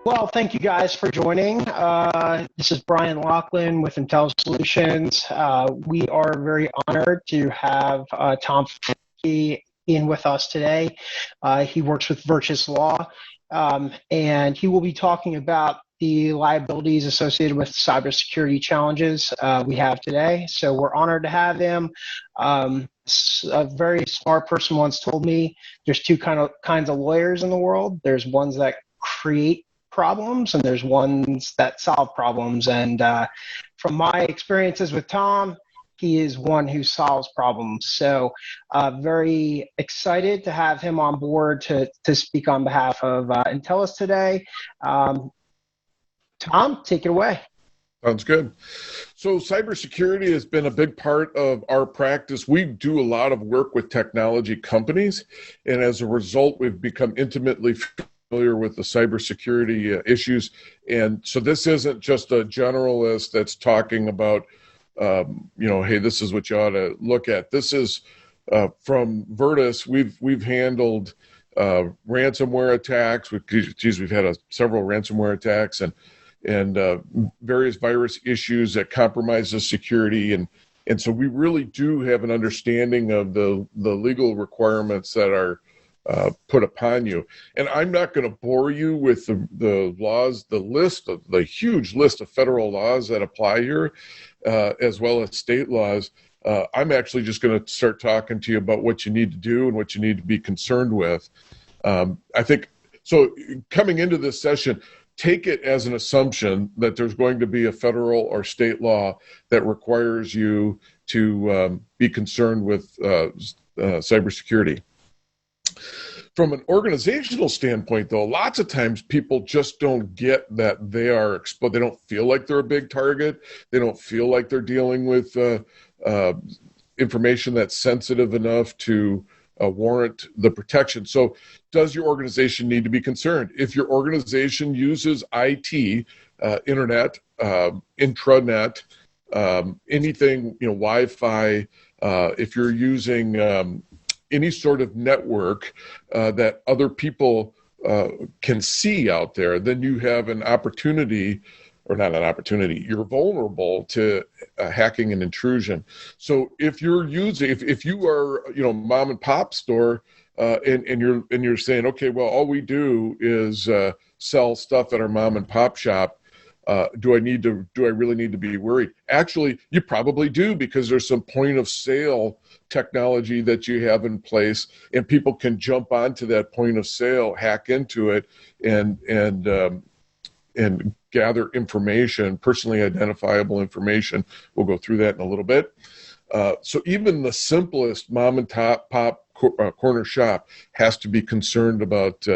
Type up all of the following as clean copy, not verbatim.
Well, thank you guys for joining. This is Brian Loughlin with Intelice Solutions. We are very honored to have Tom Fafinski in with us today. He works with Virtus Law, and he will be talking about the liabilities associated with cybersecurity challenges we have today. So we're honored to have him. A very smart person once told me there's two kinds of lawyers in the world. There's ones that create problems and there's ones that solve problems. And from my experiences with Tom, he is one who solves problems. So very excited to have him on board to speak on behalf of Intelice today. Tom, take it away. Sounds good. So cybersecurity has been a big part of our practice. We do a lot of work with technology companies, and as a result, we've become intimately familiar with the cybersecurity issues. And so this isn't just a generalist that's talking about, hey, this is what you ought to look at. This is from Virtus. We've handled ransomware attacks. We've had several ransomware attacks and various virus issues that compromise the security. And so we really do have an understanding of the legal requirements that are put upon you. And I'm not going to bore you with the laws, the huge list of federal laws that apply here, as well as state laws. I'm actually just going to start talking to you about what you need to do and what you need to be concerned with. I think, so coming into this session, take it as an assumption that there's going to be a federal or state law that requires you to be concerned with cybersecurity. From an organizational standpoint, though, lots of times people just don't get that they are exposed. They don't feel like they're a big target. They don't feel like they're dealing with information that's sensitive enough to warrant the protection. So does your organization need to be concerned? If your organization uses IT, internet, intranet, anything, Wi-Fi, if you're using any sort of network that other people can see out there, then you have an opportunity, or not an opportunity, you're vulnerable to hacking and intrusion. So if you're using, if you are, mom and pop store, and you're saying, okay, well, all we do is sell stuff at our mom and pop shop, do I really need to be worried? Actually, you probably do, because there's some point of sale technology that you have in place, and people can jump onto that point of sale, hack into it, and gather information, personally identifiable information. We'll go through that in a little bit. So even the simplest mom and pop corner shop has to be concerned about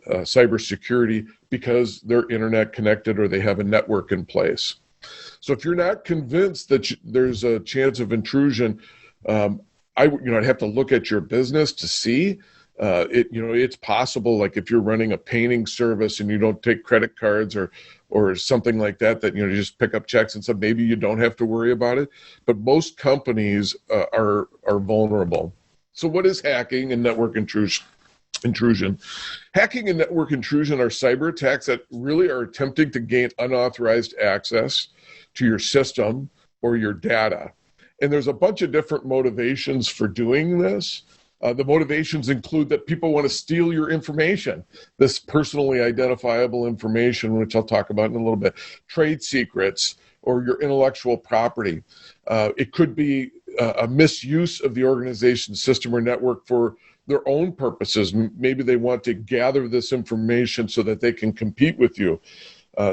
cybersecurity because they're internet connected or they have a network in place. So if you're not convinced that there's a chance of intrusion, I'd have to look at your business to see. It's possible, like if you're running a painting service and you don't take credit cards or something like that, you just pick up checks and stuff, maybe you don't have to worry about it. But most companies are vulnerable. So what is hacking and network intrusion? Hacking and network intrusion are cyber attacks that really are attempting to gain unauthorized access to your system or your data. And there's a bunch of different motivations for doing this. The motivations include that people want to steal your information, this personally identifiable information, which I'll talk about in a little bit, trade secrets, or your intellectual property. It could be a misuse of the organization's system or network for their own purposes. Maybe they want to gather this information so that they can compete with you.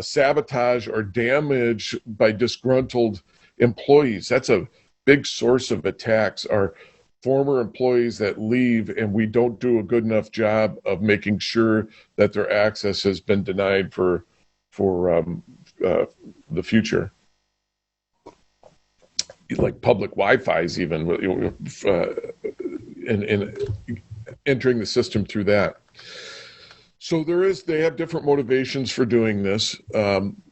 Sabotage or damage by disgruntled employees. That's a big source of attacks, are former employees that leave and we don't do a good enough job of making sure that their access has been denied for the future. Like public Wi-Fi's even, and entering the system through that. So they have different motivations for doing this.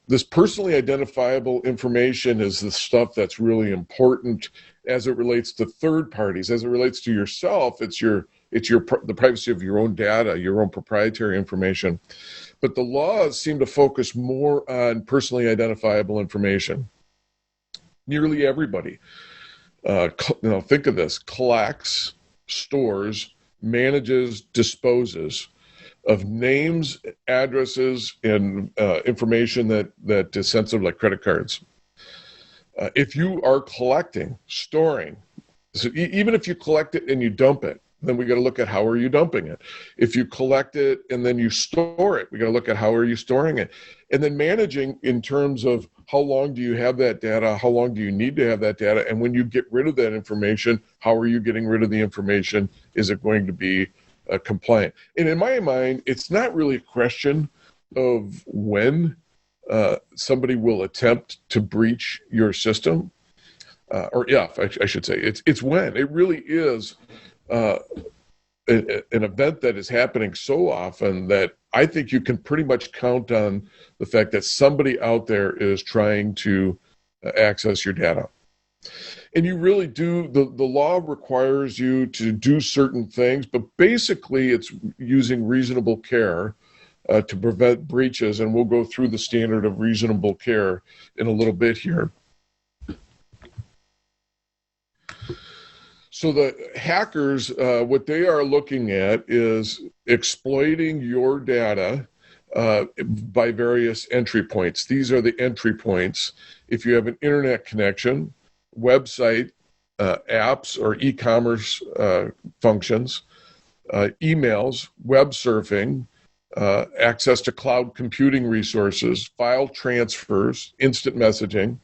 This personally identifiable information is the stuff that's really important as it relates to third parties. As it relates to yourself, it's your It's the privacy of your own data, your own proprietary information. But the laws seem to focus more on personally identifiable information. Nearly everybody, think of this, collects, stores, manages, disposes of names, addresses, and information that is sensitive, like credit cards. If you are collecting, storing, so even if you collect it and you dump it, then we got to look at how are you dumping it. If you collect it and then you store it, we got to look at how are you storing it. And then managing in terms of how long do you have that data, how long do you need to have that data, and when you get rid of that information, how are you getting rid of the information? Is it going to be compliant? And in my mind, it's not really a question of when somebody will attempt to breach your system, or if, I should say. It's when. It really is an event that is happening so often that I think you can pretty much count on the fact that somebody out there is trying to access your data. And you really do, the law requires you to do certain things, but basically it's using reasonable care to prevent breaches, and we'll go through the standard of reasonable care in a little bit here. So the hackers, what they are looking at is exploiting your data by various entry points. These are the entry points. If you have an internet connection, website, apps or e-commerce functions, emails, web surfing, access to cloud computing resources, file transfers, instant messaging.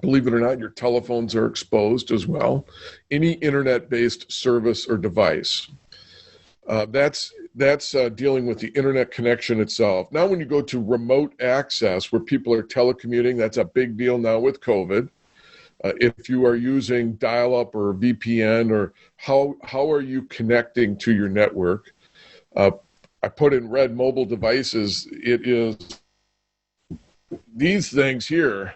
Believe it or not, your telephones are exposed as well. Any internet-based service or device. That's dealing with the internet connection itself. Now, when you go to remote access, where people are telecommuting, that's a big deal now with COVID. If you are using dial-up or VPN, or how are you connecting to your network? I put in red mobile devices. It is these things here.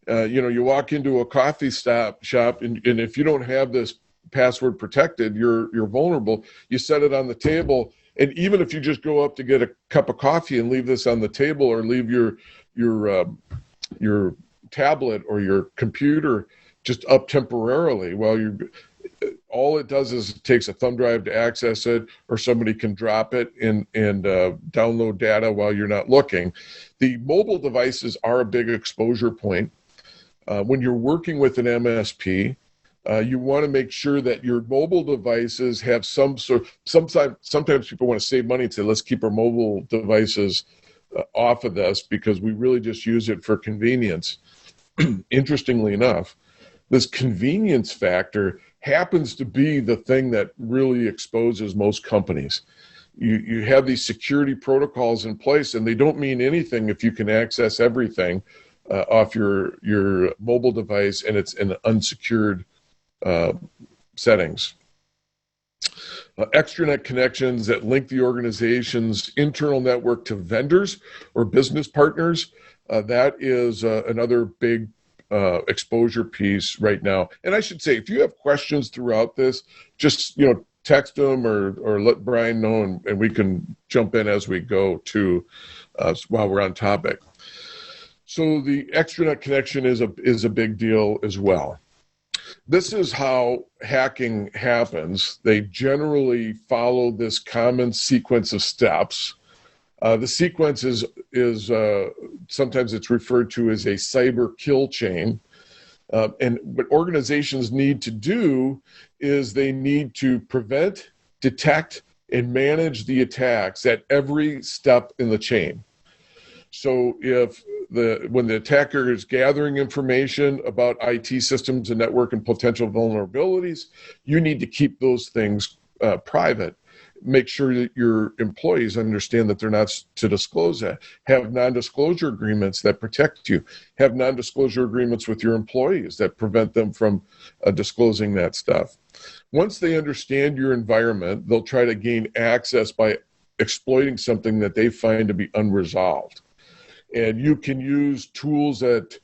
You walk into a coffee shop, and if you don't have this password protected, you're vulnerable. You set it on the table, and even if you just go up to get a cup of coffee and leave this on the table, or leave your tablet or your computer just up temporarily while all it does is it takes a thumb drive to access it, or somebody can drop it and download data while you're not looking. The mobile devices are a big exposure point. When you're working with an MSP, you want to make sure that your mobile devices have sometimes people want to save money and say, let's keep our mobile devices off of this because we really just use it for convenience. Interestingly enough, this convenience factor happens to be the thing that really exposes most companies. You have these security protocols in place, and they don't mean anything if you can access everything off your mobile device and it's in unsecured settings. Extranet connections that link the organization's internal network to vendors or business partners, that is another big exposure piece right now. And I should say, if you have questions throughout this, just text them or let Brian know, and we can jump in as we go too while we're on topic. So the extranet connection is a big deal as well. This is how hacking happens. They generally follow this common sequence of steps. The sequence is sometimes it's referred to as a cyber kill chain. And what organizations need to do is they need to prevent, detect, and manage the attacks at every step in the chain. So when the attacker is gathering information about IT systems and network and potential vulnerabilities, you need to keep those things private. Make sure that your employees understand that they're not to disclose that. Have non-disclosure agreements that protect you. Have non-disclosure agreements with your employees that prevent them from disclosing that stuff. Once they understand your environment, they'll try to gain access by exploiting something that they find to be unresolved. And you can use tools the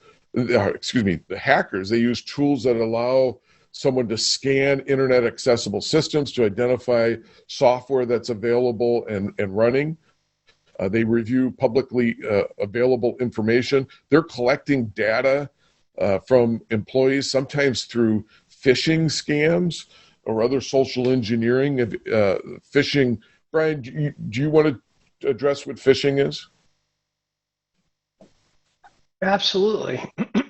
hackers, they use tools that allow someone to scan internet accessible systems to identify software that's available and running. They review publicly available information. They're collecting data from employees, sometimes through phishing scams or other social engineering. Phishing, Brian, do you want to address what phishing is? Absolutely.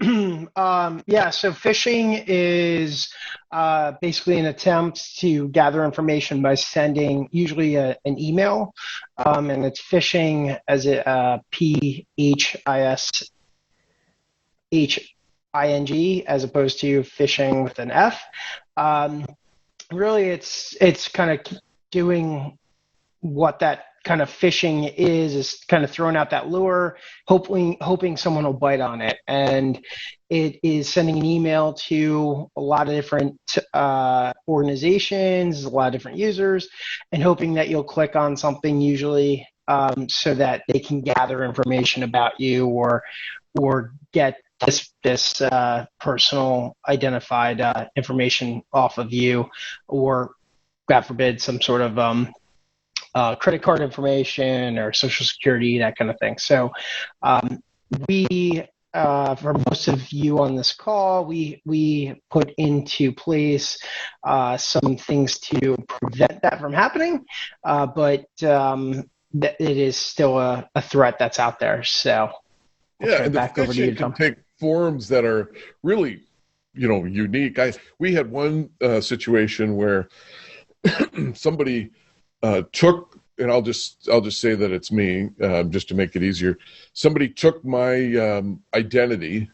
So phishing is basically an attempt to gather information by sending usually an email, and it's phishing as PHISHING as opposed to phishing with an F. Really, it's kind of doing what that kind of phishing is kind of throwing out that lure, hoping someone will bite on it. And it is sending an email to a lot of different organizations, a lot of different users, and hoping that you'll click on something usually so that they can gather information about you or get this personal identified information off of you, or God forbid some sort of credit card information or social security, that kind of thing. So we, for most of you on this call, we put into place some things to prevent that from happening, but it is still a threat that's out there. So and the phishing can take forms that are really, unique. We had one situation where somebody took, and I'll just say that it's me, just to make it easier. Somebody took my identity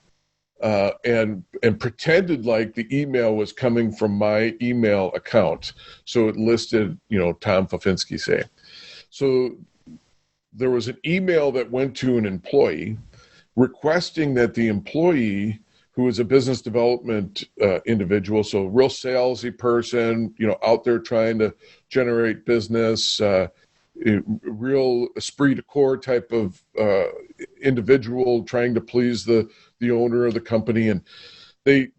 and pretended like the email was coming from my email account. So it listed, Tom Fafinski, say. So there was an email that went to an employee requesting that the employee, who is a business development individual, so real salesy person, out there trying to generate business, real esprit de corps type of individual trying to please the owner of the company. And they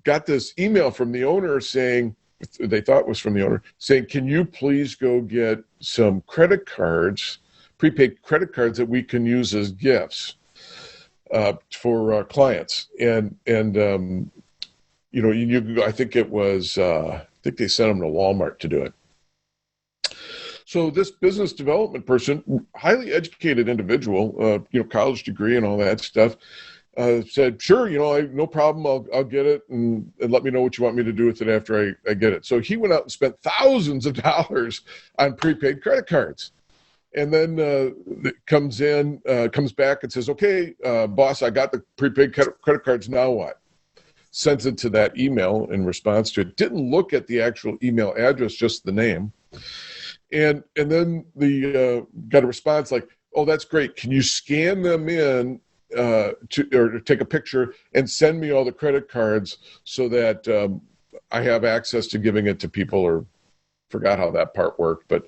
got this email from the owner saying, they thought was from the owner, saying, can you please go get some credit cards, prepaid credit cards that we can use as gifts for clients. And you can go, I think it was, I think they sent them to Walmart to do it. So this business development person, highly educated individual, college degree and all that stuff, said, sure, no problem, I'll get it, and let me know what you want me to do with it after I get it. So he went out and spent thousands of dollars on prepaid credit cards. And then comes back and says, okay, boss, I got the prepaid credit cards, now what? Sends it to that email in response to it. Didn't look at the actual email address, just the name. And then the got a response like, oh, that's great. Can you scan them in or take a picture and send me all the credit cards so that I have access to giving it to people? Or forgot how that part worked, but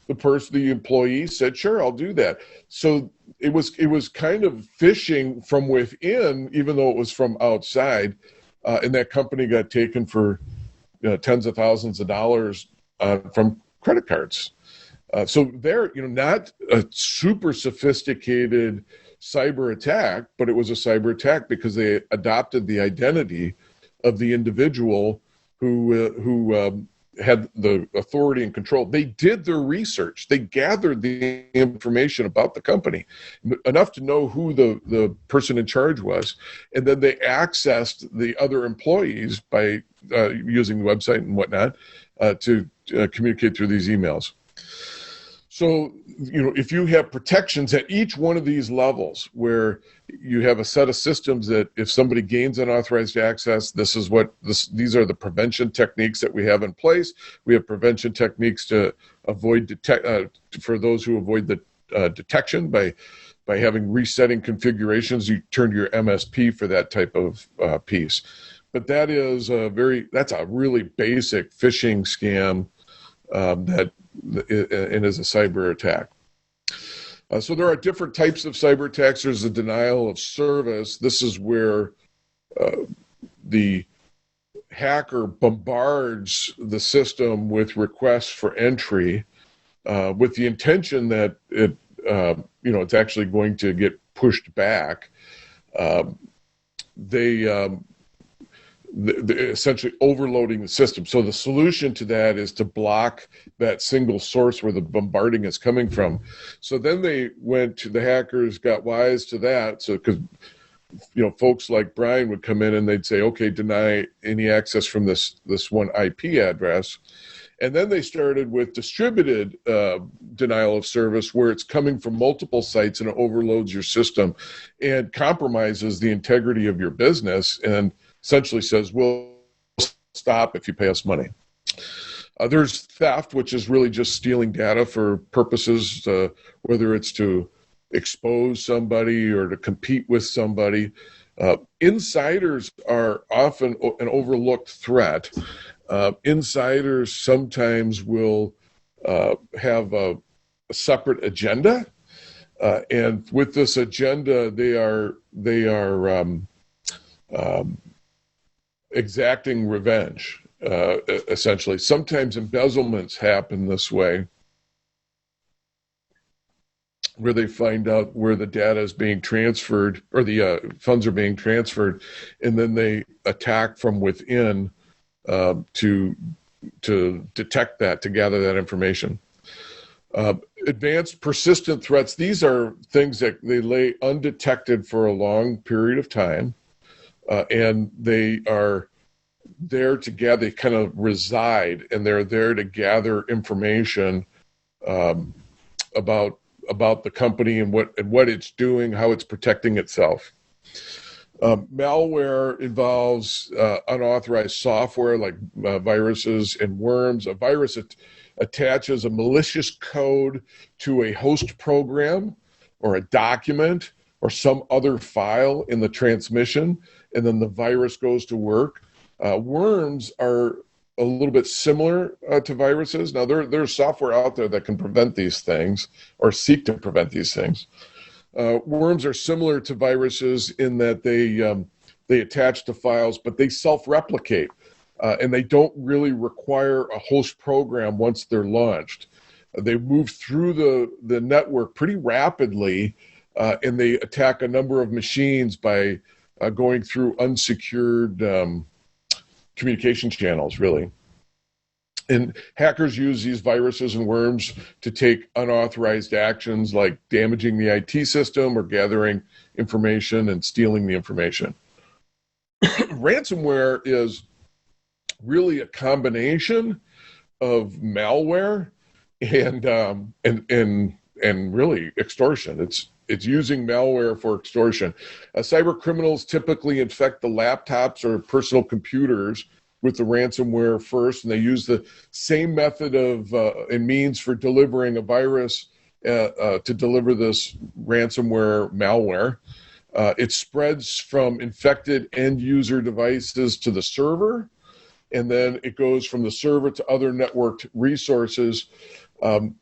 the employee said, sure, I'll do that. So it was kind of phishing from within, even though it was from outside, and that company got taken for tens of thousands of dollars from credit cards. So they're not a super sophisticated cyber attack, but it was a cyber attack because they adopted the identity of the individual who had the authority and control. They did their research. They gathered the information about the company, enough to know who the person in charge was. And then they accessed the other employees by using the website and whatnot to communicate through these emails. So, if you have protections at each one of these levels, where you have a set of systems that if somebody gains unauthorized access, these are the prevention techniques that we have in place. We have prevention techniques to avoid for those who avoid the detection by having resetting configurations. You turn to your MSP for that type of piece. But that's a really basic phishing scam that is a cyber attack. So there are different types of cyber attacks. There's the denial of service. This is where the hacker bombards the system with requests for entry with the intention that it's actually going to get pushed back. They're essentially overloading the system. So the solution to that is to block that single source where the bombarding is coming from. So then the hackers got wise to that. So because folks like Brian would come in and they'd say, okay, deny any access from this one IP address. And then they started with distributed denial of service, where it's coming from multiple sites and it overloads your system and compromises the integrity of your business and essentially says, we'll stop if you pay us money. There's theft, which is really just stealing data for purposes, whether it's to expose somebody or to compete with somebody. Insiders are often an overlooked threat. Insiders sometimes will have a separate agenda, and with this agenda, they are exacting revenge. Essentially, sometimes embezzlements happen this way, where they find out where the data is being transferred or the funds are being transferred, and then they attack from within to detect that, to gather that information. Advanced persistent threats, these are things that they lay undetected for a long period of time, and they are there to gather, they kind of reside, and they're there to gather information about the company and what it's doing, how it's protecting itself. Malware involves unauthorized software like viruses and worms. A virus attaches a malicious code to a host program or a document or some other file in the transmission, and then the virus goes to work. Worms are a little bit similar to viruses. Now, there's software out there that can prevent these things or seek to prevent these things. Worms are similar to viruses in that they attach to files, but they self-replicate, and they don't really require a host program once they're launched. They move through the network pretty rapidly, and they attack a number of machines by going through unsecured communication channels, really. And hackers use these viruses and worms to take unauthorized actions like damaging the IT system or gathering information and stealing the information. Ransomware is really a combination of malware and really extortion. It's using malware for extortion. Cyber criminals typically infect the laptops or personal computers with the ransomware first, and they use the same method of and means for delivering a virus to deliver this ransomware malware. It spreads from infected end user devices to the server, and then it goes from the server to other networked resources.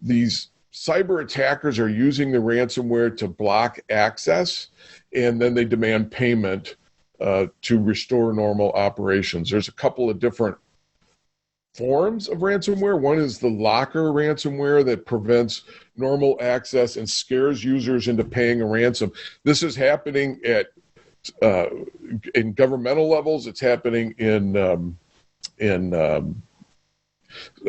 These cyber attackers are using the ransomware to block access, and then they demand payment to restore normal operations. There's a couple of different forms of ransomware. One is the locker ransomware that prevents normal access and scares users into paying a ransom. This is happening in governmental levels. It's happening in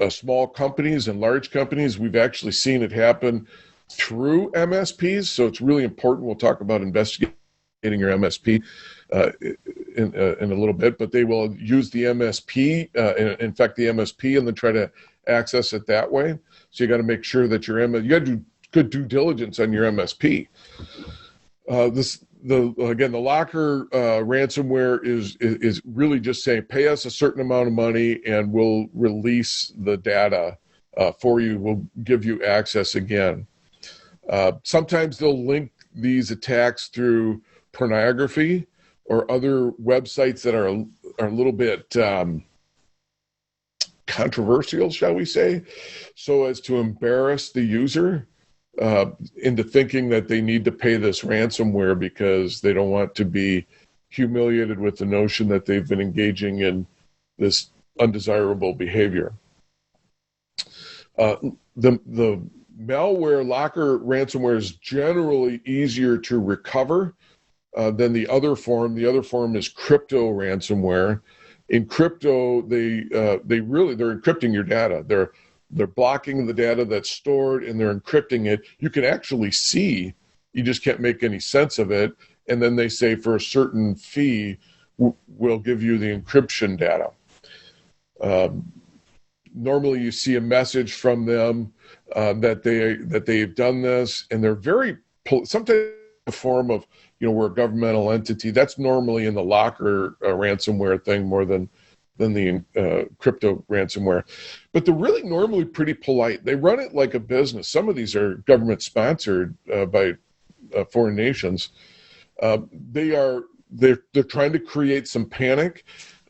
small companies and large companies. We've actually seen it happen through MSPs, so it's really important. We'll talk about investigating your MSP in a little bit, but they will use the MSP, infect the MSP, and then try to access it that way. So you got to make sure that you got to do good due diligence on your MSP. The locker ransomware is really just saying, pay us a certain amount of money and we'll release the data for you. We'll give you access again. Sometimes they'll link these attacks through pornography or other websites that are a little bit controversial, shall we say, so as to embarrass the user into thinking that they need to pay this ransomware because they don't want to be humiliated with the notion that they've been engaging in this undesirable behavior. The malware locker ransomware is generally easier to recover than the other form. The other form is crypto ransomware. In crypto, they're encrypting your data. They're blocking the data that's stored and they're encrypting it. You can actually see, you just can't make any sense of it. And then they say for a certain fee, we'll give you the encryption data. Normally you see a message from them that they've done this, and they're very, sometimes a form of, we're a governmental entity. That's normally in the locker ransomware thing more than the crypto ransomware. But they're really normally pretty polite. They run it like a business. Some of these are government sponsored by foreign nations. They're trying to create some panic.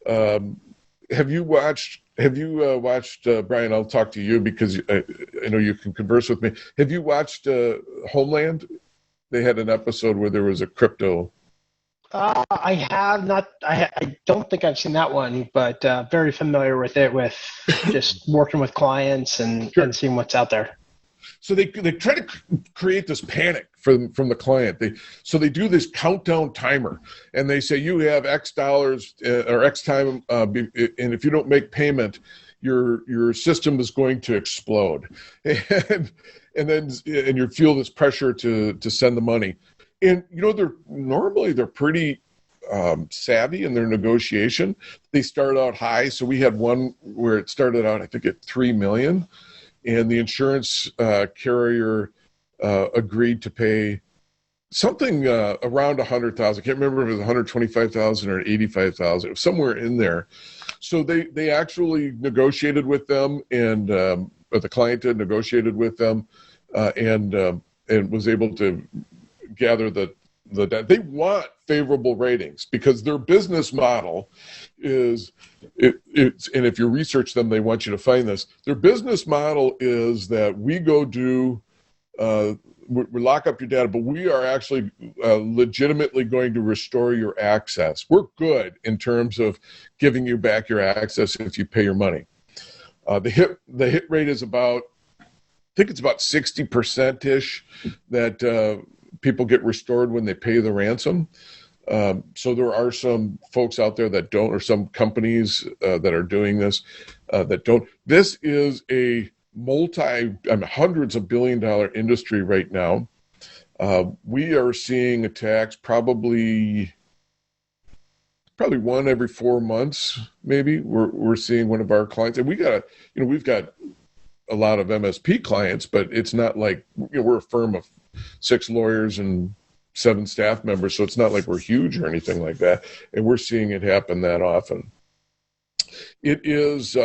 Have you watched, Brian, I'll talk to you because I know you can converse with me. Have you watched Homeland? They had an episode where there was a crypto. I have not. I don't think I've seen that one, but very familiar with it, with just working with clients and seeing what's out there. So they try to create this panic from the client. So they do this countdown timer, and they say you have X dollars or X time, and if you don't make payment, your system is going to explode, and you feel this pressure to send the money. And they're pretty savvy in their negotiation. They start out high. So we had one where it started out, I think, at $3 million. And the insurance carrier agreed to pay something around $100,000. I can't remember if it was $125,000 or $85,000. It was somewhere in there. So they actually negotiated with them, and the client did negotiated with them, and was able to gather the debt. They want favorable ratings because their business model is it's, and if you research them, they want you to find this. Their business model is that we go do we lock up your data, but we are actually legitimately going to restore your access. We're good in terms of giving you back your access if you pay your money. The hit rate is about, I think it's about 60% that people get restored when they pay the ransom. So there are some folks out there that don't, or some companies that are doing this that don't. This is a hundreds of billion-dollar industry right now. We are seeing attacks probably one every 4 months. Maybe we're seeing one of our clients, and we've got a lot of MSP clients, but it's not like we're a firm of 6 lawyers and 7 staff members, so it's not like we're huge or anything like that, and we're seeing it happen that often. It is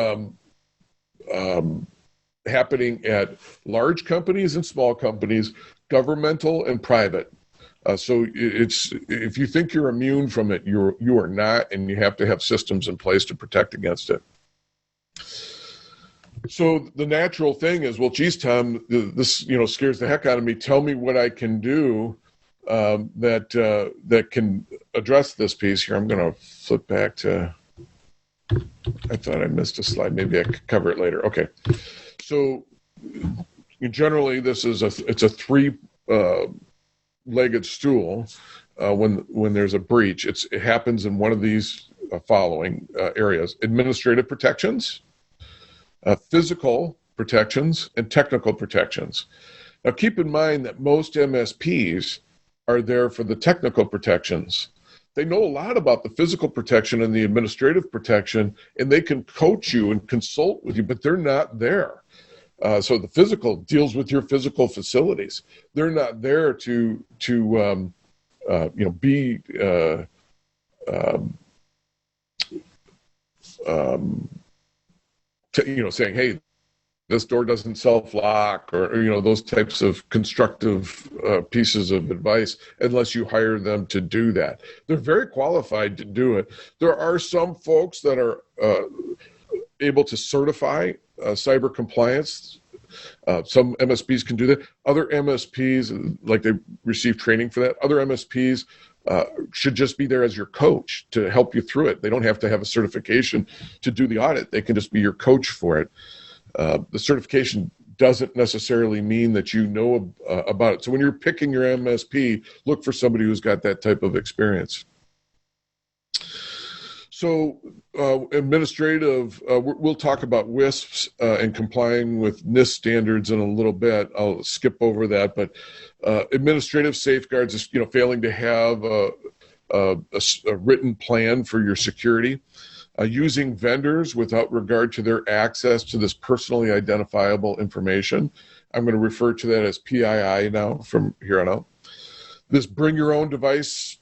happening at large companies and small companies, governmental and private. So it's, if you think you're immune from it, you are not, and you have to have systems in place to protect against it. So the natural thing is, well, geez, Tom, this scares the heck out of me. Tell me what I can do that can address this piece here. I'm going to flip back to. I thought I missed a slide. Maybe I could cover it later. Okay. So generally, it's a 3-legged stool. When there's a breach, it happens in one of these following areas: administrative protections, physical protections, and technical protections. Now, keep in mind that most MSPs are there for the technical protections. They know a lot about the physical protection and the administrative protection, and they can coach you and consult with you, but they're not there. So the physical deals with your physical facilities. They're not there to be saying, hey, this door doesn't self-lock, or those types of constructive pieces of advice, unless you hire them to do that. They're very qualified to do it. There are some folks that are able to certify cyber compliance. Some MSPs can do that. Other MSPs, like they receive training for that. Other MSPs should just be there as your coach to help you through it. They don't have to have a certification to do the audit. They can just be your coach for it. The certification doesn't necessarily mean that you know about it. So when you're picking your MSP, look for somebody who's got that type of experience. So administrative, we'll talk about WISPs and complying with NIST standards in a little bit. I'll skip over that, but administrative safeguards is, failing to have a written plan for your security, using vendors without regard to their access to this personally identifiable information. I'm going to refer to that as PII now from here on out. This bring your own device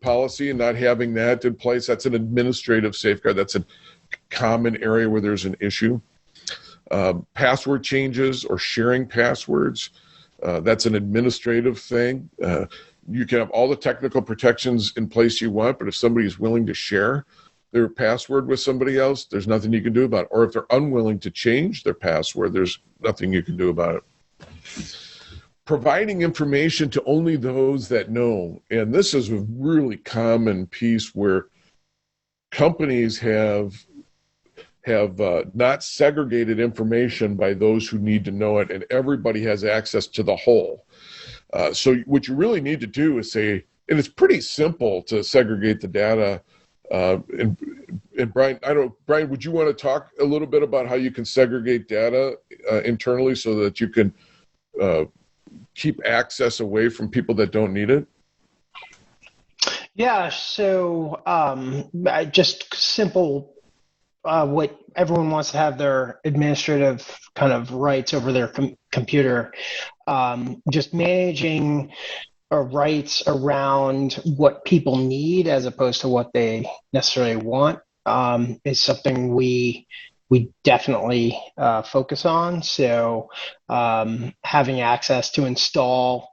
policy and not having that in place, that's an administrative safeguard. That's a common area where there's an issue. Password changes or sharing passwords, that's an administrative thing. You can have all the technical protections in place you want, but if somebody is willing to share their password with somebody else, there's nothing you can do about it. Or if they're unwilling to change their password, there's nothing you can do about it. Providing information to only those that know. And this is a really common piece where companies have not segregated information by those who need to know it, and everybody has access to the whole. So what you really need to do is say, and it's pretty simple to segregate the data. And Brian, Brian, would you want to talk a little bit about how you can segregate data internally so that you can keep access away from people that don't need it? Yeah, so just simple, what everyone wants to have their administrative kind of rights over their computer, just managing rights around what people need as opposed to what they necessarily want is something we definitely focus on. So having access to install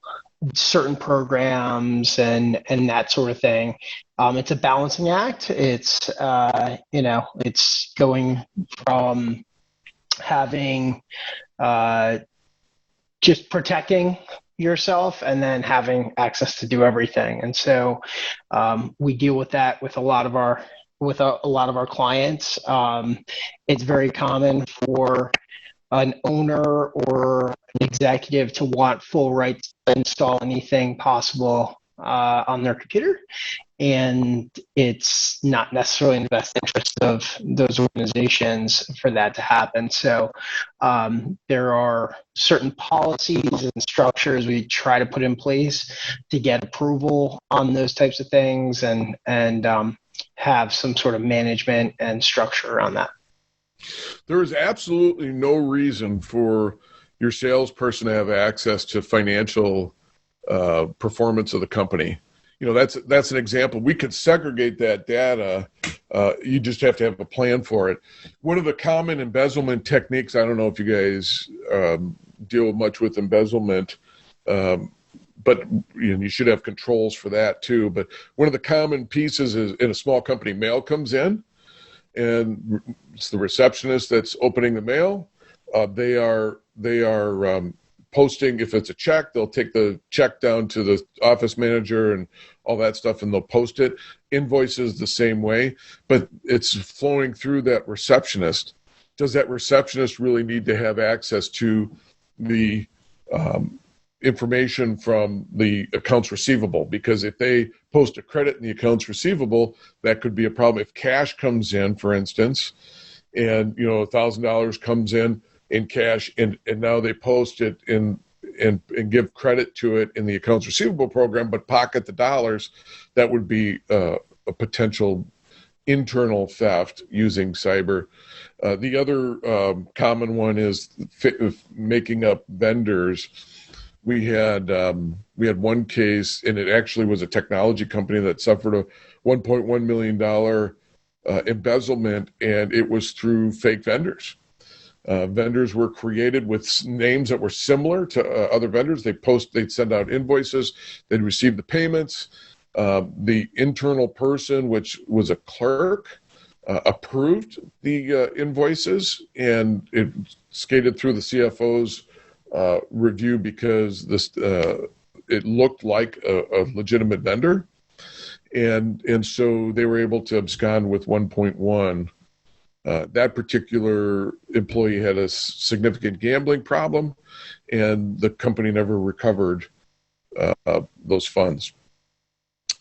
certain programs and that sort of thing. It's a balancing act. It's it's going from having just protecting yourself and then having access to do everything. And so we deal with that with a lot of our clients. It's very common for an owner or an executive to want full rights to install anything possible on their computer. And it's not necessarily in the best interest of those organizations for that to happen. So there are certain policies and structures we try to put in place to get approval on those types of things and have some sort of management and structure around that. There is absolutely no reason for your salesperson to have access to financial performance of the company. That's an example. We could segregate that data. You just have to have a plan for it. One of the common embezzlement techniques, I don't know if you guys deal much with embezzlement, but you should have controls for that too. But one of the common pieces is in a small company, mail comes in, and it's the receptionist that's opening the mail. They are posting, if it's a check, they'll take the check down to the office manager and all that stuff, and they'll post it. Invoices the same way, but it's flowing through that receptionist. Does that receptionist really need to have access to the information from the accounts receivable? Because if they post a credit in the accounts receivable, that could be a problem. If cash comes in, for instance, and $1,000 comes in cash, and now they post it and give credit to it in the accounts receivable program, but pocket the dollars, that would be a potential internal theft using cyber. The other common one is making up vendors. We had one case, and it actually was a technology company that suffered a $1.1 million embezzlement, and it was through fake vendors. Vendors were created with names that were similar to other vendors. They'd send out invoices, they'd receive the payments. The internal person, which was a clerk, approved the invoices, and it skated through the CFO's review because it looked like a legitimate vendor. And so they were able to abscond with 1.1. That particular employee had a significant gambling problem, and the company never recovered those funds.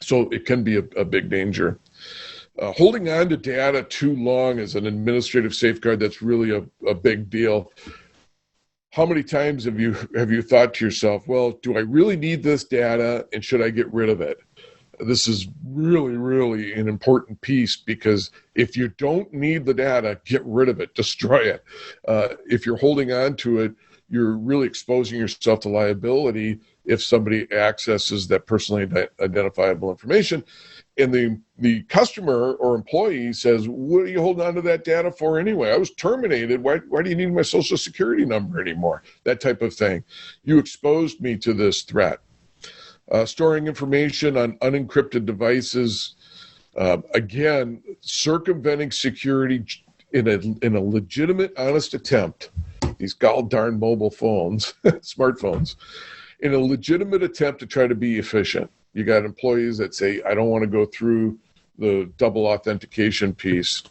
So it can be a big danger. Holding on to data too long is an administrative safeguard that's really a big deal. How many times have you thought to yourself, well, do I really need this data, and should I get rid of it? This is really, really an important piece, because if you don't need the data, get rid of it, destroy it. If you're holding on to it, you're really exposing yourself to liability if somebody accesses that personally identifiable information. And the customer or employee says, what are you holding on to that data for anyway? I was terminated. Why do you need my social security number anymore? That type of thing. You exposed me to this threat. Storing information on unencrypted devices, again, circumventing security in a legitimate, honest attempt. These darn mobile phones, smartphones, in a legitimate attempt to try to be efficient. You got employees that say, I don't want to go through the double authentication piece.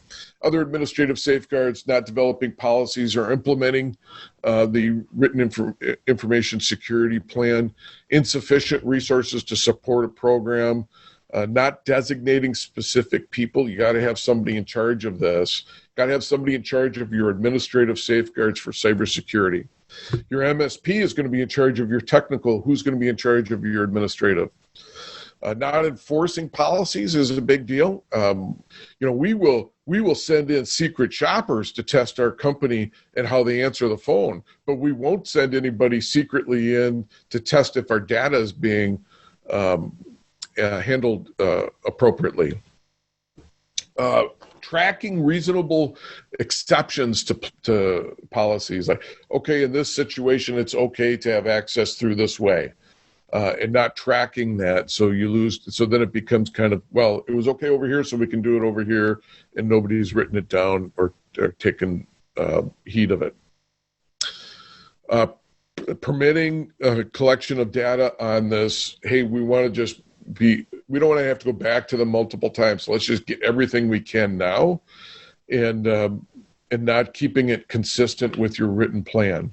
Other administrative safeguards, not developing policies or implementing the written information security plan, insufficient resources to support a program, not designating specific people. You got to have somebody in charge of this. Got to have somebody in charge of your administrative safeguards for cybersecurity. Your MSP is going to be in charge of your technical. Who's going to be in charge of your administrative? Not enforcing policies is a big deal. We will send in secret shoppers to test our company and how they answer the phone, but we won't send anybody secretly in to test if our data is being handled appropriately. Tracking reasonable exceptions to policies, like, okay, in this situation, it's okay to have access through this way. And not tracking that, so you lose. So then it becomes kind of, well, it was okay over here, so we can do it over here, and nobody's written it down or taken heed of it. Permitting a collection of data on this. Hey, we want to just we don't want to have to go back to them multiple times. So let's just get everything we can now, and not keeping it consistent with your written plan.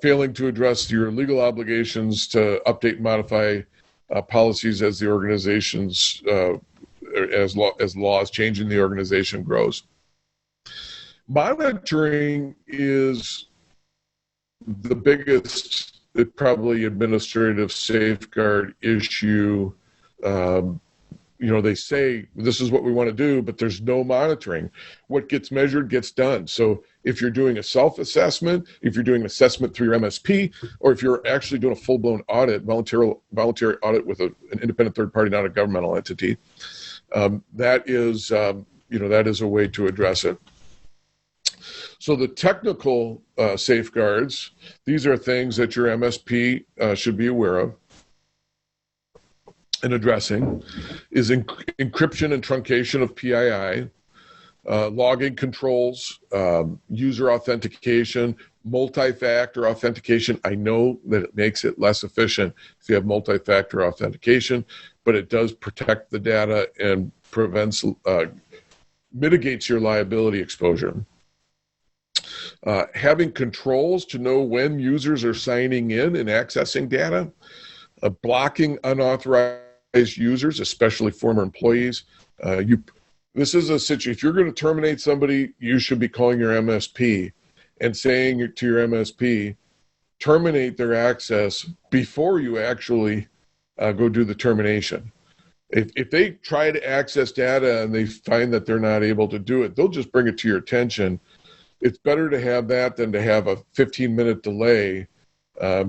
Failing to address your legal obligations to update and modify policies as the organization's as laws change in the organization grows. Monitoring is the biggest, probably, administrative safeguard issue. They say this is what we want to do, but there's no monitoring. What gets measured gets done. So if you're doing a self-assessment, if you're doing an assessment through your MSP, or if you're actually doing a full-blown audit, voluntary audit with an independent third party, not a governmental entity, that is a way to address it. So the technical safeguards, these are things that your MSP should be aware of and addressing, is encryption and truncation of PII, logging controls, user authentication, multi-factor authentication. I know that it makes it less efficient if you have multi-factor authentication, but it does protect the data and mitigates your liability exposure. Having controls to know when users are signing in and accessing data, blocking unauthorized users, especially former employees. This is a situation. If you're going to terminate somebody, you should be calling your MSP and saying to your MSP, terminate their access before you actually go do the termination. If they try to access data and they find that they're not able to do it, they'll just bring it to your attention. It's better to have that than to have a 15-minute delay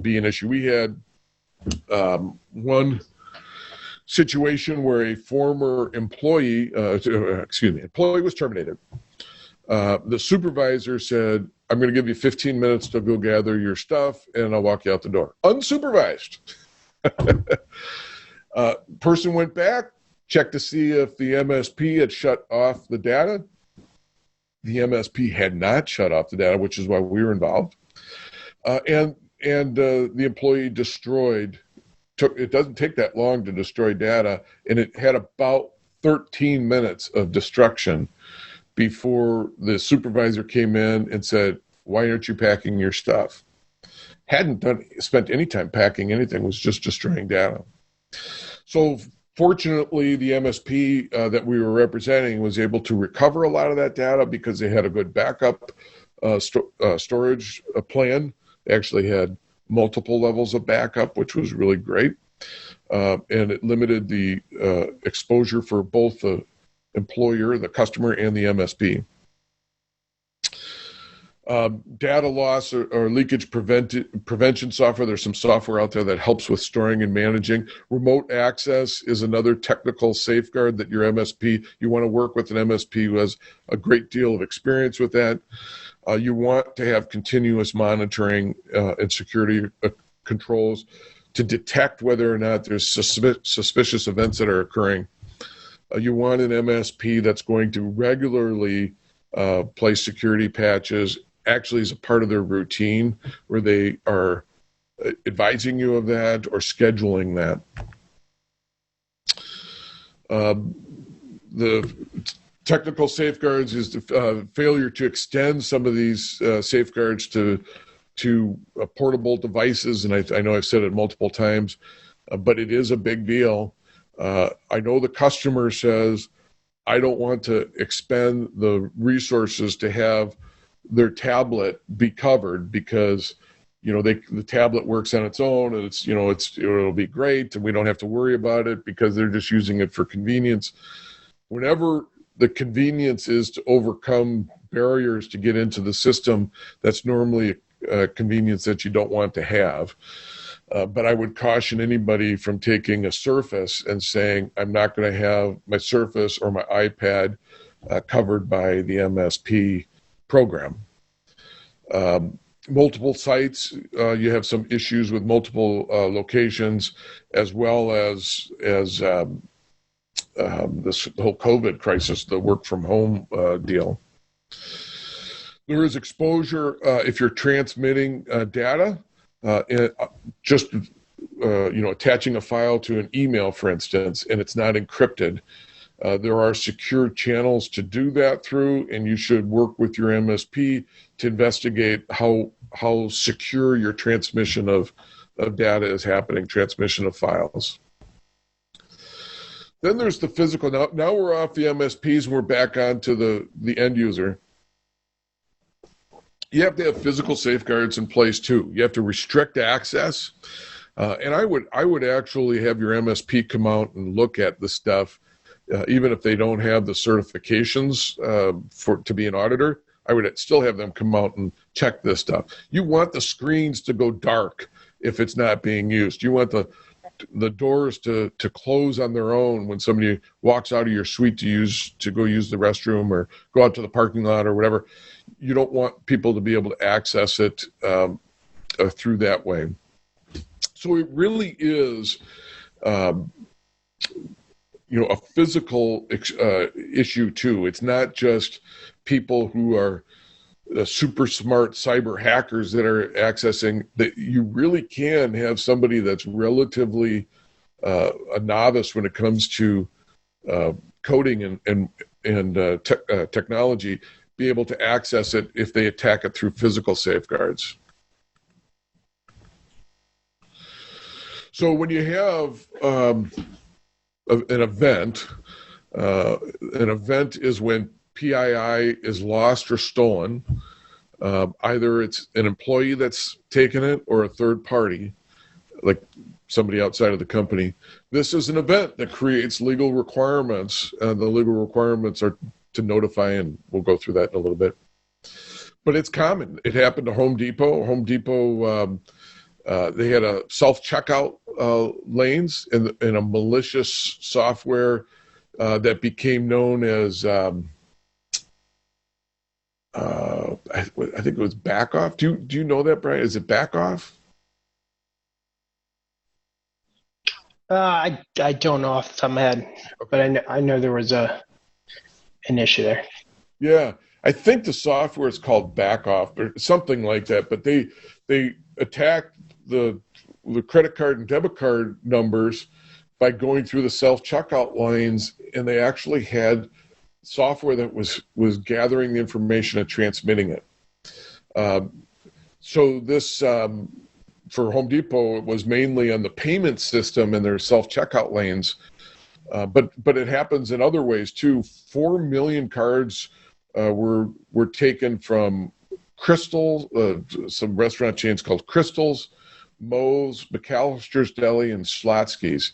be an issue. We had one situation where a former employee was terminated. The supervisor said, I'm going to give you 15 minutes to go gather your stuff, and I'll walk you out the door. Unsupervised. Person went back, checked to see if the MSP had shut off the data. The MSP had not shut off the data, which is why we were involved. And the employee destroyed it doesn't take that long to destroy data, and it had about 13 minutes of destruction before the supervisor came in and said, "Why aren't you packing your stuff?" Hadn't spent any time packing anything, was just destroying data. So fortunately, the MSP that we were representing was able to recover a lot of that data because they had a good backup storage plan. They actually had multiple levels of backup, which was really great. And it limited the exposure for both the employer, the customer, and the MSP. Data loss or leakage prevention software. There's some software out there that helps with storing and managing. Remote access is another technical safeguard that your MSP, you want to work with an MSP who has a great deal of experience with that. You want to have continuous monitoring and security controls to detect whether or not there's suspicious events that are occurring. You want an MSP that's going to regularly place security patches, actually as a part of their routine, where they are advising you of that or scheduling that. The technical safeguards is the failure to extend some of these safeguards to portable devices, and I know I've said it multiple times, but it is a big deal. I know the customer says, I don't want to expend the resources to have their tablet be covered because, the tablet works on its own and it'll be great and we don't have to worry about it because they're just using it for convenience. Whenever the convenience is to overcome barriers to get into the system, that's normally a convenience that you don't want to have. But I would caution anybody from taking a Surface and saying, I'm not going to have my Surface or my iPad covered by the MSP program. Multiple sites, you have some issues with multiple locations, as well as this whole COVID crisis, the work from home deal. There is exposure if you're transmitting data. Attaching a file to an email, for instance, and it's not encrypted. There are secure channels to do that through, and you should work with your MSP to investigate how secure your transmission of data is happening, transmission of files. Then there's the physical. Now we're off the MSPs and we're back onto the end user. You have to have physical safeguards in place too. You have to restrict access, and I would actually have your MSP come out and look at the stuff, even if they don't have the certifications to be an auditor. I would still have them come out and check this stuff. You want the screens to go dark if it's not being used. You want the doors to close on their own when somebody walks out of your suite to go use the restroom or go out to the parking lot or whatever. You don't want people to be able to access it through that way. So it really is, a physical issue too. It's not just people who are super smart cyber hackers that are accessing. That you really can have somebody that's relatively a novice when it comes to coding and technology, be able to access it if they attack it through physical safeguards. So when you have an event is when PII is lost or stolen. Either it's an employee that's taken it or a third party, like somebody outside of the company. This is an event that creates legal requirements. The legal requirements are to notify, and we'll go through that in a little bit. But it's common. It happened to Home Depot. Home Depot, they had a self-checkout lanes and a malicious software that became known as, I think it was Backoff. Do you know that, Brian? Is it Backoff? I don't know off the top of my head, okay. But I know there was an issue there. Yeah, I think the software is called Backoff or something like that. But they attacked the the credit card and debit card numbers by going through the self-checkout lines, and they actually had software that was gathering the information and transmitting it. So this, for Home Depot, it was mainly on the payment system and their self-checkout lanes, but it happens in other ways too. 4 million cards were taken from Crystal, some restaurant chains called Crystals, Moe's, McAllister's Deli, and Schlotsky's.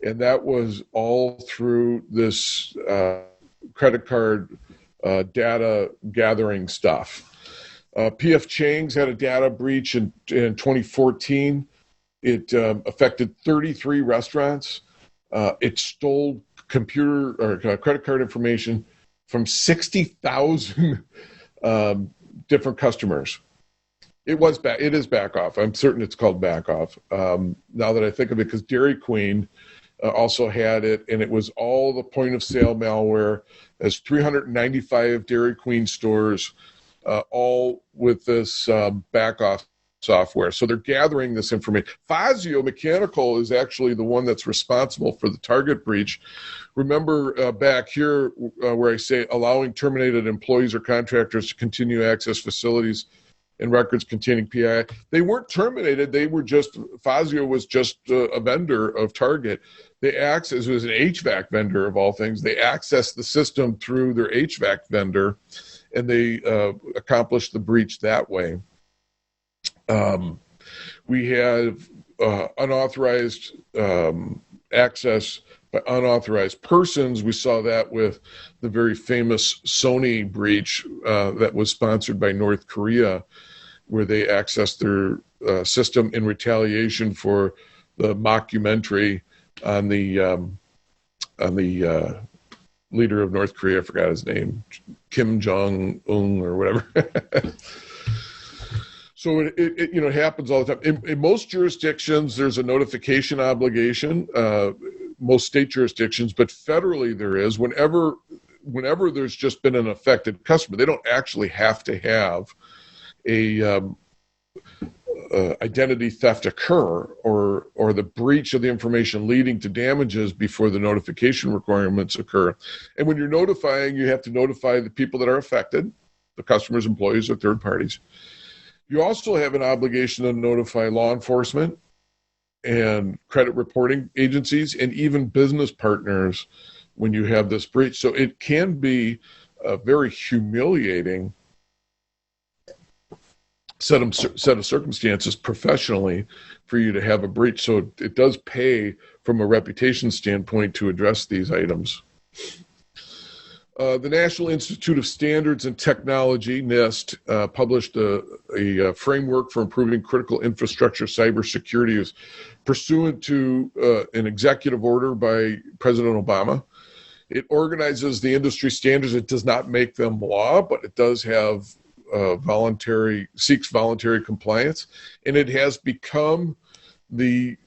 And that was all through this credit card data gathering stuff. P.F. Chang's had a data breach in 2014. It affected 33 restaurants. It stole computer or credit card information from 60,000 different customers. It is back off. I'm certain it's called back off. Now that I think of it, because Dairy Queen also had it, and it was all the point of sale malware. There's 395 Dairy Queen stores, all with this back off software. So they're gathering this information. Fazio Mechanical is actually the one that's responsible for the Target breach. Remember back here where I say allowing terminated employees or contractors to continue to access facilities and records containing PII. They weren't terminated. They were just, Fazio was just a vendor of Target. It was an HVAC vendor of all things. They accessed the system through their HVAC vendor, and they accomplished the breach that way. We have unauthorized access by unauthorized persons. We saw that with the very famous Sony breach that was sponsored by North Korea, where they accessed their system in retaliation for the mockumentary on the leader of North Korea. I forgot his name, Kim Jong-un or whatever. So it happens all the time. In most jurisdictions, there's a notification obligation. Most state jurisdictions, but federally there is. Whenever there's just been an affected customer, they don't actually have to have a identity theft occur or the breach of the information leading to damages before the notification requirements occur. And when you're notifying, you have to notify the people that are affected, the customers, employees, or third parties. You also have an obligation to notify law enforcement and credit reporting agencies and even business partners when you have this breach. So it can be a very humiliating set of circumstances professionally for you to have a breach. So it does pay from a reputation standpoint to address these items. The National Institute of Standards and Technology, NIST, published a framework for improving critical infrastructure cybersecurity pursuant to an executive order by President Obama. It organizes the industry standards. It does not make them law, but it does have seeks voluntary compliance, and it has become the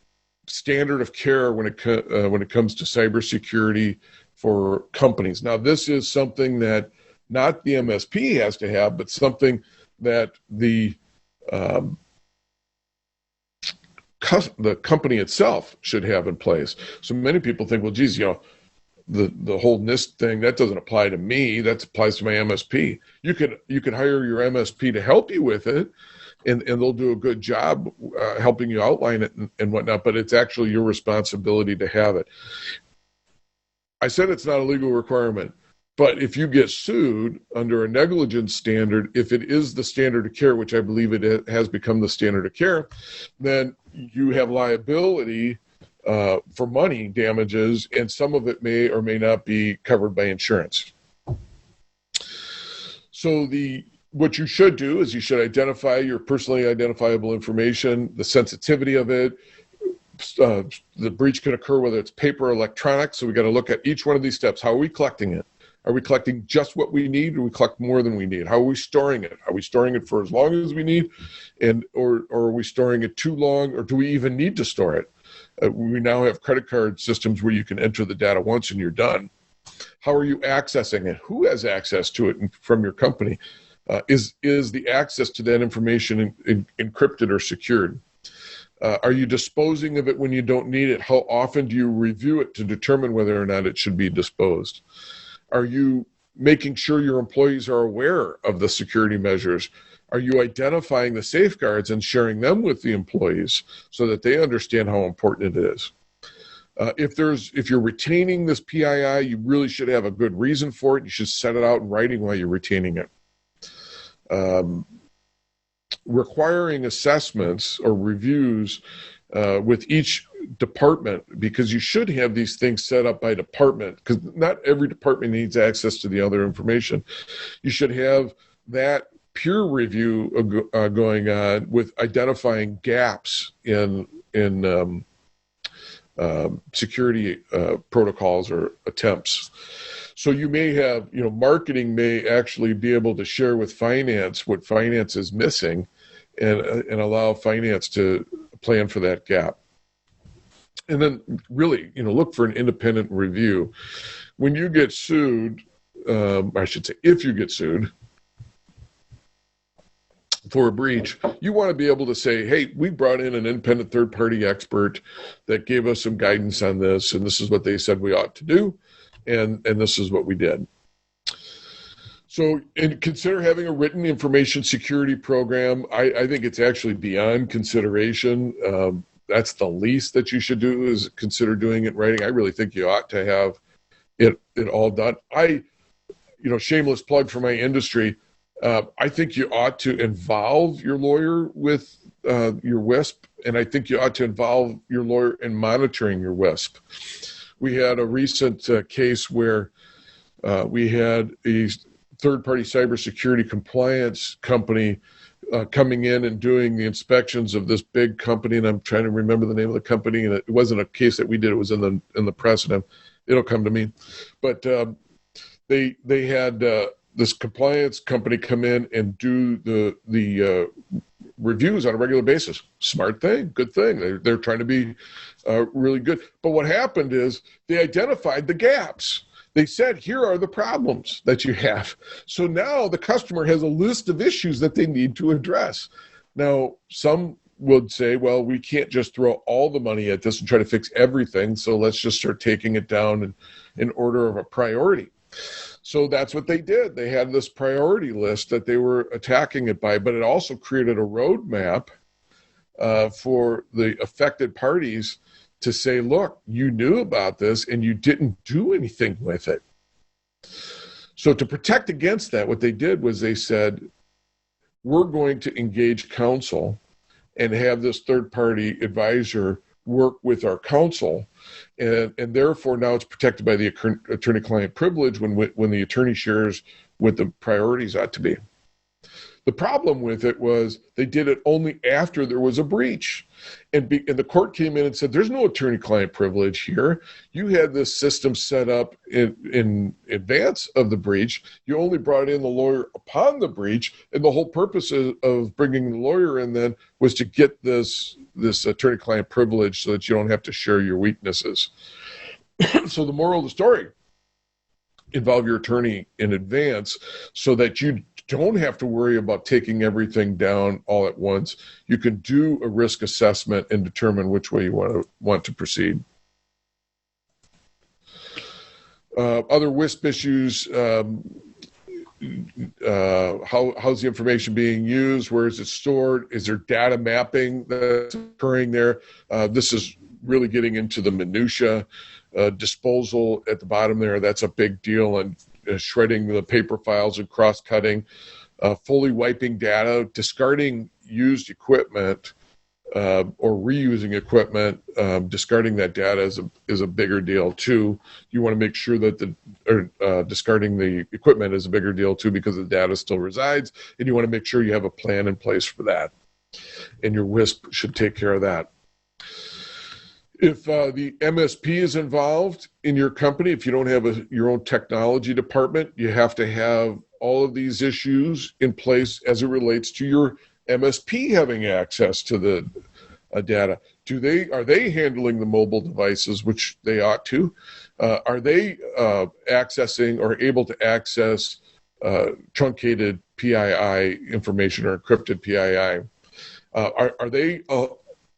standard of care when it comes to cybersecurity for companies. Now, this is something that not the MSP has to have, but something that the company itself should have in place. So many people think, well, geez, the whole NIST thing, that doesn't apply to me. That applies to my MSP. You could hire your MSP to help you with it, and they'll do a good job helping you outline it and whatnot, but it's actually your responsibility to have it. I said it's not a legal requirement, but if you get sued under a negligence standard, if it is the standard of care, which I believe it has become the standard of care, then you have liability for money damages, and some of it may or may not be covered by insurance. So what you should do is you should identify your personally identifiable information, the sensitivity of it. The breach can occur whether it's paper or electronic, so we got to look at each one of these steps. How are we collecting it? Are we collecting just what we need, or we collect more than we need? How are we storing it? Are we storing it for as long as we need, or are we storing it too long, or do we even need to store it? We now have credit card systems where you can enter the data once and you're done. How are you accessing it? Who has access to it from your company? Is the access to that information encrypted or secured? Are you disposing of it when you don't need it? How often do you review it to determine whether or not it should be disposed? Are you making sure your employees are aware of the security measures? Are you identifying the safeguards and sharing them with the employees so that they understand how important it is? If you're retaining this PII, you really should have a good reason for it. You should set it out in writing while you're retaining it. Requiring assessments or reviews with each department, because you should have these things set up by department, because not every department needs access to the other information. You should have that peer review going on with identifying gaps in security protocols or attempts. So you may have, marketing may actually be able to share with finance what finance is missing and allow finance to plan for that gap. And then really, look for an independent review. When you get sued, I should say, if you get sued for a breach, you want to be able to say, hey, we brought in an independent third-party expert that gave us some guidance on this, and this is what they said we ought to do, and this is what we did. So, and consider having a written information security program. I think it's actually beyond consideration. That's the least that you should do, is consider doing it in writing. I really think you ought to have it all done. Shameless plug for my industry. I think you ought to involve your lawyer with your WISP, and I think you ought to involve your lawyer in monitoring your WISP. We had a recent case where we had a third-party cybersecurity compliance company coming in and doing the inspections of this big company, and I'm trying to remember the name of the company, and it wasn't a case that we did; it was in the press, and it'll come to me. But they had this compliance company come in and do the reviews on a regular basis. Smart thing, good thing. They're trying to be really good. But what happened is they identified the gaps. They said, here are the problems that you have. So now the customer has a list of issues that they need to address. Now, some would say, well, we can't just throw all the money at this and try to fix everything, so let's just start taking it down in order of a priority. So that's what they did. They had this priority list that they were attacking it by, but it also created a roadmap for the affected parties to say, look, you knew about this and you didn't do anything with it. So to protect against that, what they did was they said, we're going to engage counsel and have this third-party advisor work with our counsel, and therefore now it's protected by the attorney-client privilege when the attorney shares what the priorities ought to be. The problem with it was they did it only after there was a breach. And the court came in and said, there's no attorney-client privilege here. You had this system set up in advance of the breach. You only brought in the lawyer upon the breach. And the whole purpose of bringing the lawyer in then was to get this attorney-client privilege so that you don't have to share your weaknesses. So the moral of the story, involve your attorney in advance so that you don't have to worry about taking everything down all at once. You can do a risk assessment and determine which way you want to proceed. Other WISP issues, how's the information being used? Where is it stored? Is there data mapping that's occurring there? This is really getting into the minutia. Disposal at the bottom there, that's a big deal, and shredding the paper files and cross-cutting, fully wiping data, discarding used equipment or reusing equipment, discarding that data is a bigger deal too. You want to make sure that discarding the equipment is a bigger deal too, because the data still resides, and you want to make sure you have a plan in place for that, and your WISP should take care of that. If the MSP is involved in your company, if you don't have your own technology department, you have to have all of these issues in place as it relates to your MSP having access to the data. Are they handling the mobile devices, which they ought to? Are they accessing or able to access truncated PII information or encrypted PII? Are they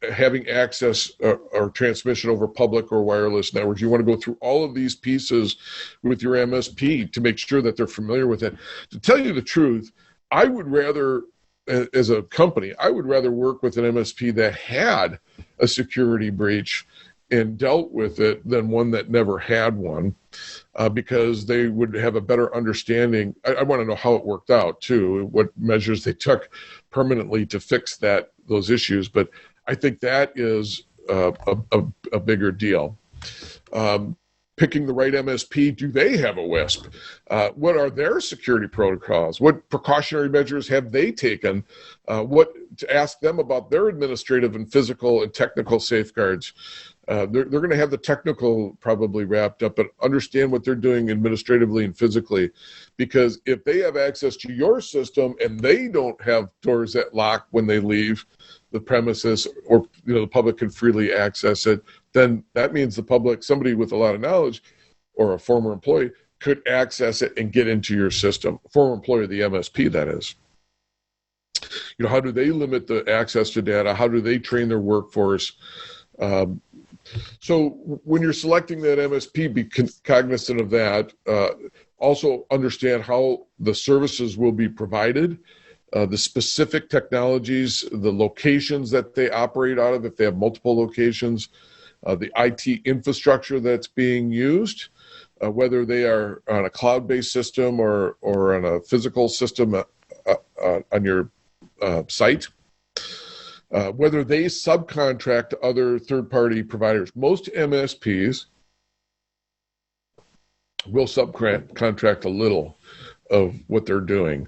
having access or transmission over public or wireless networks. You want to go through all of these pieces with your MSP to make sure that they're familiar with it. To tell you the truth, I would rather, as a company, I would rather work with an MSP that had a security breach and dealt with it than one that never had one, because they would have a better understanding. I want to know how it worked out too, what measures they took permanently to fix those issues. But I think that is a bigger deal. Picking the right MSP, do they have a WISP? What are their security protocols? What precautionary measures have they taken? To ask them about their administrative and physical and technical safeguards. They're going to have the technical probably wrapped up, but understand what they're doing administratively and physically. Because if they have access to your system and they don't have doors that lock when they leave the premises, or the public can freely access it, then that means the public, somebody with a lot of knowledge or a former employee, could access it and get into your system. Former employee of the MSP, that is. How do they limit the access to data? How do they train their workforce? So when you're selecting that MSP, be cognizant of that. Also understand how the services will be provided, the specific technologies, the locations that they operate out of, if they have multiple locations, the IT infrastructure that's being used, whether they are on a cloud-based system or on a physical system on your site, whether they subcontract to other third-party providers. Most MSPs will subcontract a little of what they're doing.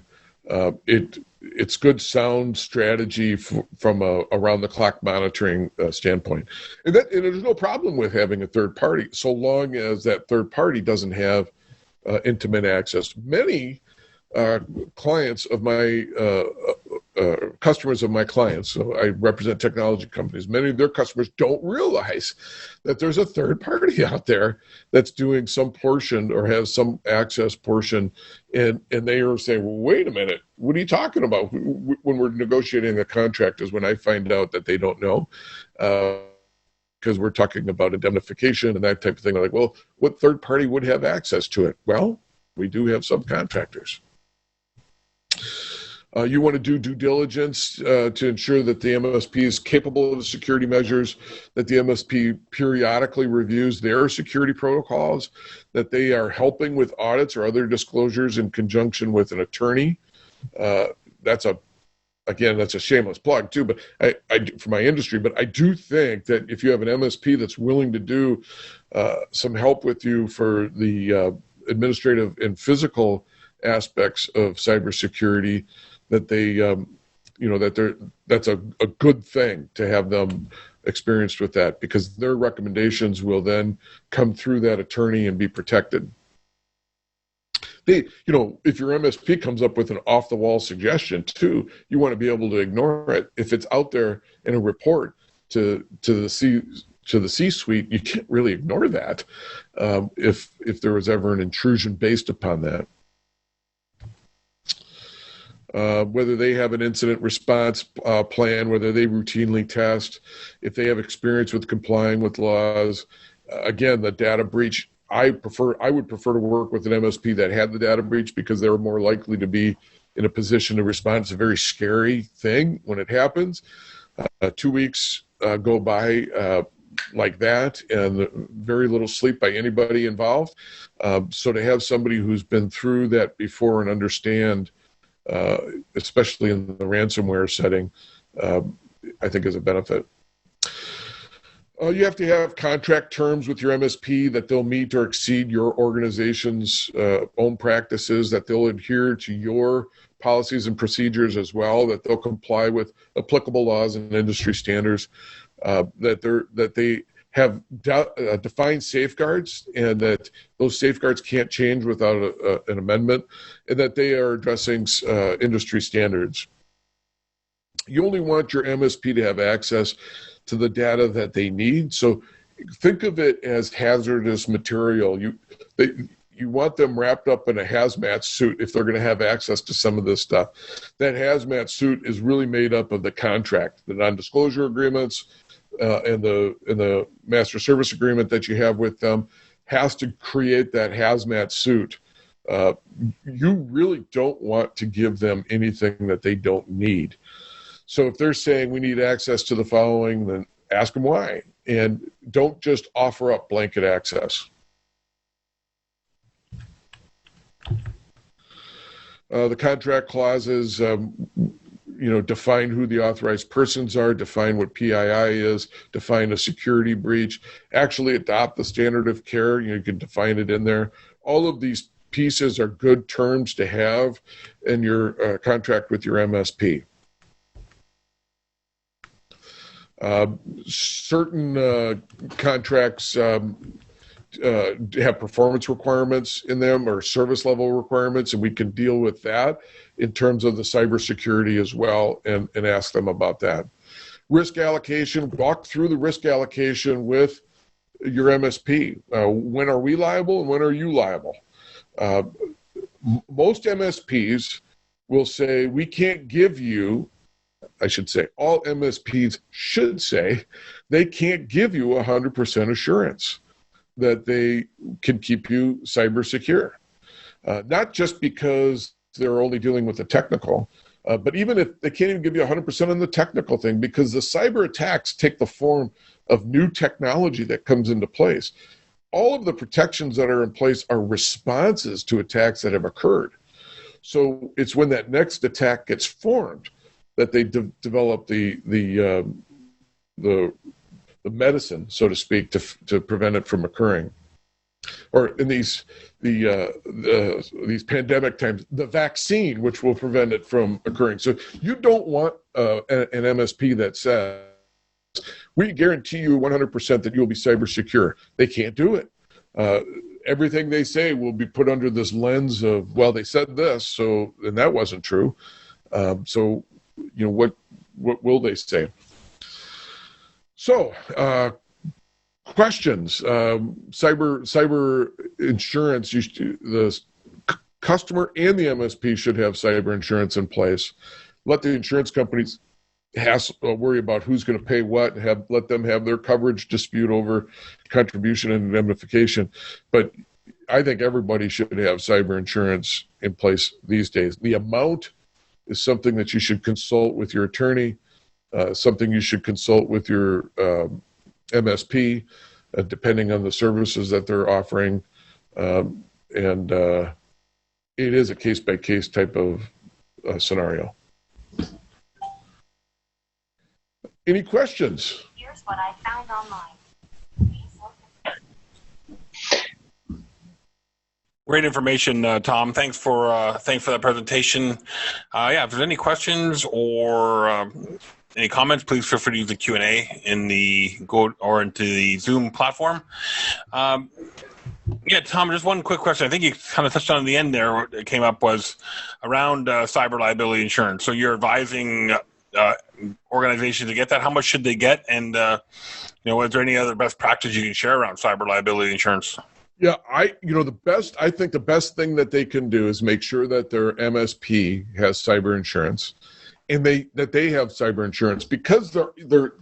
It's good sound strategy from a around-the-clock monitoring standpoint. And there's no problem with having a third party, so long as that third party doesn't have intimate access. Many clients of my customers of my clients, so I represent technology companies, many of their customers don't realize that there's a third party out there that's doing some portion or has some access portion, and they are saying, well, wait a minute, what are you talking about? When we're negotiating a contract is when I find out that they don't know, because we're talking about indemnification and that type of thing. I'm like, well, what third party would have access to it? Well, we do have subcontractors. You want to do due diligence to ensure that the MSP is capable of the security measures, that the MSP periodically reviews their security protocols, that they are helping with audits or other disclosures in conjunction with an attorney. That's a shameless plug too, but I for my industry. But I do think that if you have an MSP that's willing to do some help with you for the administrative and physical aspects of cybersecurity, that they, that's a good thing to have them experienced with that, because their recommendations will then come through that attorney and be protected. If your MSP comes up with an off-the-wall suggestion too, you want to be able to ignore it. If it's out there in a report to the C-suite, you can't really ignore that if there was ever an intrusion based upon that. Whether they have an incident response plan, whether they routinely test, if they have experience with complying with laws. Again, the data breach, I would prefer to work with an MSP that had the data breach, because they're more likely to be in a position to respond. It's a very scary thing when it happens. 2 weeks go by like that, and very little sleep by anybody involved. So to have somebody who's been through that before and understand, especially in the ransomware setting, I think is a benefit. You have to have contract terms with your MSP that they'll meet or exceed your organization's own practices, that they'll adhere to your policies and procedures as well, that they'll comply with applicable laws and industry standards, that they have defined safeguards, and that those safeguards can't change without an amendment, and that they are addressing industry standards. You only want your MSP to have access to the data that they need. So think of it as hazardous material. you want them wrapped up in a hazmat suit if they're going to have access to some of this stuff. That hazmat suit is really made up of the contract, the non-disclosure agreements, and the master service agreement that you have with them has to create that hazmat suit. You really don't want to give them anything that they don't need. So if they're saying we need access to the following, then ask them why, and don't just offer up blanket access. The contract clauses, define who the authorized persons are, define what PII is, define a security breach, actually adopt the standard of care. You can define it in there. All of these pieces are good terms to have in your contract with your MSP. Certain contracts have performance requirements in them or service level requirements, and we can deal with that in terms of the cybersecurity as well, and ask them about that. Risk allocation, walk through the risk allocation with your MSP. When are we liable and when are you liable? Most MSPs will say, we can't give you, I should say, all MSPs should say, they can't give you 100% assurance that they can keep you cyber secure. Not just because they're only dealing with the technical, but even if they can't even give you 100% on the technical thing, because the cyber attacks take the form of new technology that comes into place. All of the protections that are in place are responses to attacks that have occurred. So it's when that next attack gets formed that they develop the medicine, so to speak, to prevent it from occurring. Or in these pandemic times, the vaccine, which will prevent it from occurring. So you don't want an MSP that says, we guarantee you 100% that you'll be cyber secure. They can't do it. Everything they say will be put under this lens of, well, they said this, and that wasn't true. What will they say? So, questions. Cyber insurance. The customer and the MSP should have cyber insurance in place. Let the insurance companies worry about who's going to pay what. Let them have their coverage dispute over contribution and indemnification. But I think everybody should have cyber insurance in place these days. The amount is something that you should consult with your attorney. Something you should consult with your MSP, depending on the services that they're offering. And it is a case-by-case type of scenario. Any questions? Here's what I found online. Great information, Tom. Thanks for that presentation. If there's any questions or any comments, please feel free to use the Q&A into the Zoom platform. Tom, just one quick question. I think you kind of touched on it in the end there. What it came up was around cyber liability insurance. So you're advising organizations to get that. How much should they get? And is there any other best practice you can share around cyber liability insurance? Yeah, I think the best thing that they can do is make sure that their MSP has cyber insurance, and that they have cyber insurance, because their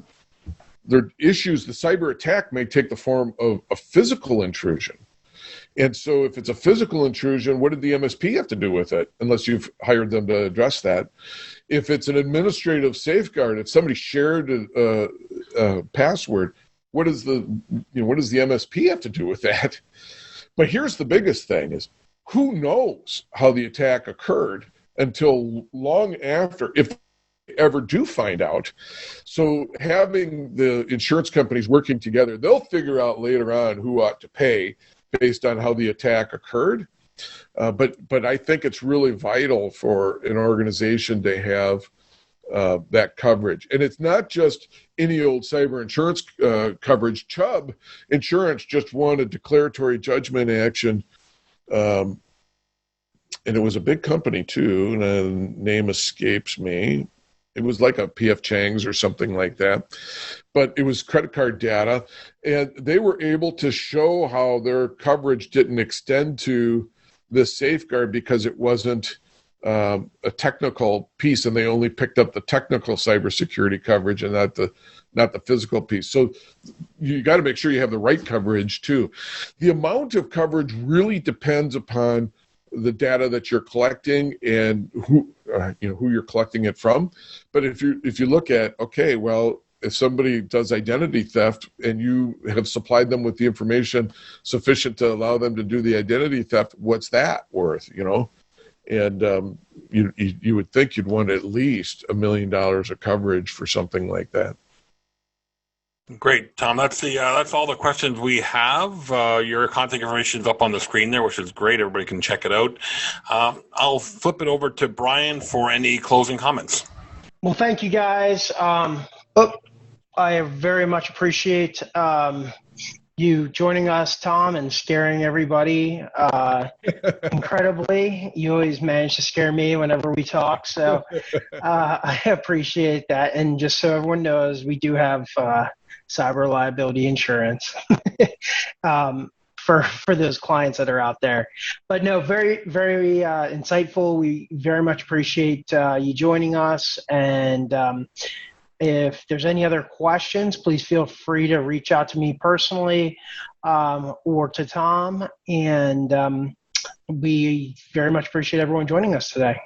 issues, the cyber attack may take the form of a physical intrusion. And so if it's a physical intrusion, what did the MSP have to do with it, unless you've hired them to address that? If it's an administrative safeguard, if somebody shared a password, what does the MSP have to do with that? But here's the biggest thing is, who knows how the attack occurred until long after, if they ever do find out. So having the insurance companies working together, they'll figure out later on who ought to pay based on how the attack occurred. But I think it's really vital for an organization to have that coverage. And it's not just any old cyber insurance coverage. Chubb Insurance just won a declaratory judgment action, and it was a big company too, and the name escapes me. it was like a PF Chang's or something like that, but it was credit card data, and they were able to show how their coverage didn't extend to this safeguard because it wasn't a technical piece, and they only picked up the technical cybersecurity coverage and not the physical piece. So you got to make sure you have the right coverage too. The amount of coverage really depends upon the data that you're collecting and who you're collecting it from. But if you look at, okay, well, if somebody does identity theft and you have supplied them with the information sufficient to allow them to do the identity theft, what's that worth? And you would think you'd want at least $1 million of coverage for something like that. Great, Tom. That's all the questions we have. Your contact information is up on the screen there, which is great. Everybody can check it out. I'll flip it over to Brian for any closing comments. Well, thank you, guys. I very much appreciate you joining us, Tom, and scaring everybody incredibly. You always manage to scare me whenever we talk, so I appreciate that. And just so everyone knows, we do have cyber liability insurance for those clients that are out there. But no, very, very insightful. We very much appreciate you joining us. And if there's any other questions, please feel free to reach out to me personally or to Tom. And we very much appreciate everyone joining us today.